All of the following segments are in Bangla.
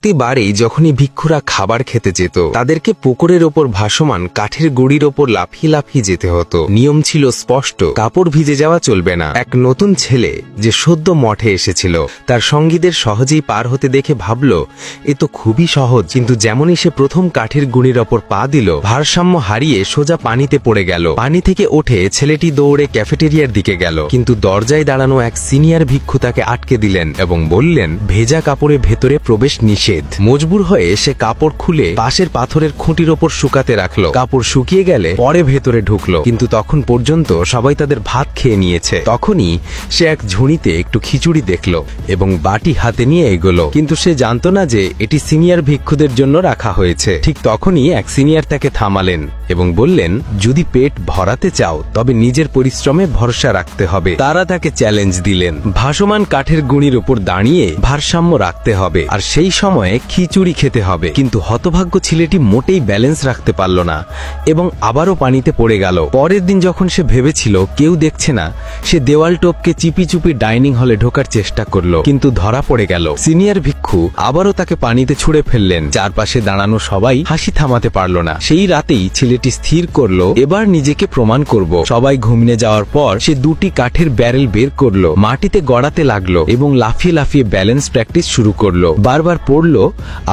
প্রতিবারই যখনই ভিক্ষুরা খাবার খেতে যেত তাদেরকে পুকুরের ওপর ভাসমান কাঠের গুড়ির ওপর লাফিয়ে লাফিয়ে যেতে হতো। নিয়ম ছিল স্পষ্ট, কাপড় ভিজে যাওয়া চলবে না। এক নতুন ছেলে যে সদ্য মঠে এসেছিল তার সঙ্গীদের সহজেই পার হতে দেখে ভাবল এ তো খুবই সহজ, কিন্তু যেমনই সে প্রথম কাঠের গুড়ির ওপর পা দিল ভারসাম্য হারিয়ে সোজা পানিতে পড়ে গেল। পানি থেকে উঠে ছেলেটি দৌড়ে ক্যাফেটেরিয়ার দিকে গেল, কিন্তু দরজায় দাঁড়ানো এক সিনিয়র ভিক্ষু তাকে আটকে দিলেন এবং বললেন ভেজা কাপড়ে ভেতরে প্রবেশ নিষেধ। মজবুর হয়ে সে কাপড় খুলে পাশের পাথরের খুঁটির ওপর শুকাতে রাখলো। কাপড় শুকিয়ে গেলে পরে ভেতরে ঢুকলো, কিন্তু তখন পর্যন্ত সবাই তাদের ভাত খেয়ে নিয়েছে। তখনই সে এক ঝুড়িতে একটু খিচুড়ি দেখলো এবং বাটি হাতে নিয়ে এগোলো, কিন্তু সে জানতো না যে এটি সিনিয়র ভিক্ষুদের জন্য রাখা হয়েছে। ঠিক তখনই এক সিনিয়র তাকে থামালেন এবং বললেন যদি পেট ভরাতে চাও তবে নিজের পরিশ্রমে ভরসা রাখতে হবে। তারা তাকে চ্যালেঞ্জ দিলেন ভাসমান কাঠের গুঁড়ির উপর দাঁড়িয়ে ভারসাম্য রাখতে হবে আর সেই সময়ে খিচুড়ি খেতে হবে। কিন্তু হতভাগ্য ছেলেটি মোটেই ব্যালেন্স রাখতে পারল না এবং আবারও পানিতে পড়ে গেল। পরের দিন যখন সে ভেবেছিল কেউ দেখছে না, সে দেওয়াল টপকে চিপি চুপি ডাইনিং হলে ঢোকার চেষ্টা করলো, কিন্তু ধরা পড়ে গেল। সিনিয়র ভিক্ষু আবারও তাকে পানিতে ছুঁড়ে ফেললেন। চারপাশে দাঁড়ানো সবাই হাসি থামাতে পারল না। সেই রাতেই ছেলেটি স্থির করলো এবার নিজেকে প্রমাণ করব। সবাই ঘুমিয়ে যাওয়ার পর সে দুটি কাঠের ব্যারেল বের করলো, মাটিতে গড়াতে লাগলো এবং লাফিয়ে লাফিয়ে ব্যালেন্স প্র্যাকটিস শুরু করলো। বারবার পড়লো,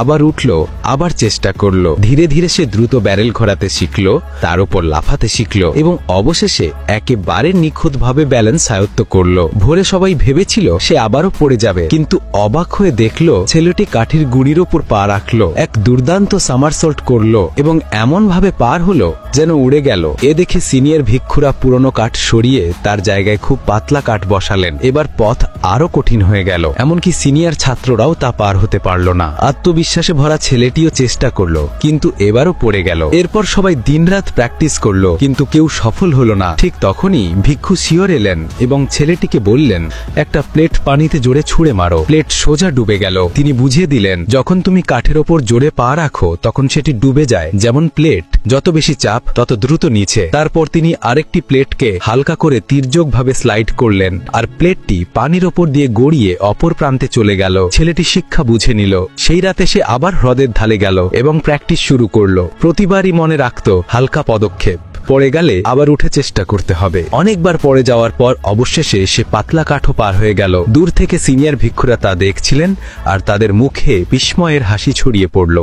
আবার উঠলো, আবার চেষ্টা করলো। ধীরে ধীরে সে দ্রুত ব্যারেল ঘোরাতে শিখলো, তার উপর লাফাতে শিখলো এবং অবশেষে একেবারে নিখুঁতভাবে ব্যালেন্স আয়ত্ত করলো। ভোরে সবাই ভেবেছিল সে আবারও পড়ে যাবে, কিন্তু অবাক হয়ে দেখলো ছেলেটি কাঠের গুঁড়ির ওপর পা রাখলো, এক দুর্দান্ত সামারসল্ট করলো এবং এমন ভাবে পার হলো যেন উড়ে গেল। এ দেখে সিনিয়র ভিক্ষুরা পুরনো কাঠ সরিয়ে তার জায়গায় খুব পাতলা কাঠ বসালেন। এবার পথ আরো কঠিন হয়ে গেল, এমনকি সিনিয়র ছাত্ররাও তা পার হতে পারল না। আত্মবিশ্বাসে ভরা ছেলেটিও চেষ্টা করলো, কিন্তু এবারও পড়ে গেল। এরপর সবাই দিনরাত প্র্যাকটিস করলো, কিন্তু কেউ সফল হলো না। ঠিক তখনই ভিক্ষু শিয়র এলেন এবং ছেলেটিকে বললেন একটা প্লেট পানিতে জোরে ছুঁড়ে মারো। প্লেট সোজা ডুবে গেল। তিনি বুঝিয়ে দিলেন যখন তুমি কাঠের ওপর জোরে পা রাখো তখন সেটি ডুবে যায়, যেমন প্লেট যত বেশি চাপ তত দ্রুত নিচে। তারপর তিনি আরেকটি প্লেটকে হালকা করে তির্যকভাবে স্লাইড করলেন আর প্লেটটি পানির ওপর দিয়ে গড়িয়ে অপর প্রান্তে চলে গেল। ছেলেটি শিক্ষা বুঝে নিল। সেই রাতে সে আবার হ্রদের ধারে গেল এবং প্র্যাকটিস শুরু করলো। প্রতিবারই মনে রাখতো হালকা পদক্ষেপ, পড়ে গেলে আবার উঠে চেষ্টা করতে হবে। অনেকবার পড়ে যাওয়ার পর অবশেষে সে পাতলা কাঠও পার হয়ে গেল। দূর থেকে সিনিয়র ভিক্ষুরা তা দেখছিলেন আর তাদের মুখে বিস্ময়ের হাসি ছড়িয়ে পড়ল।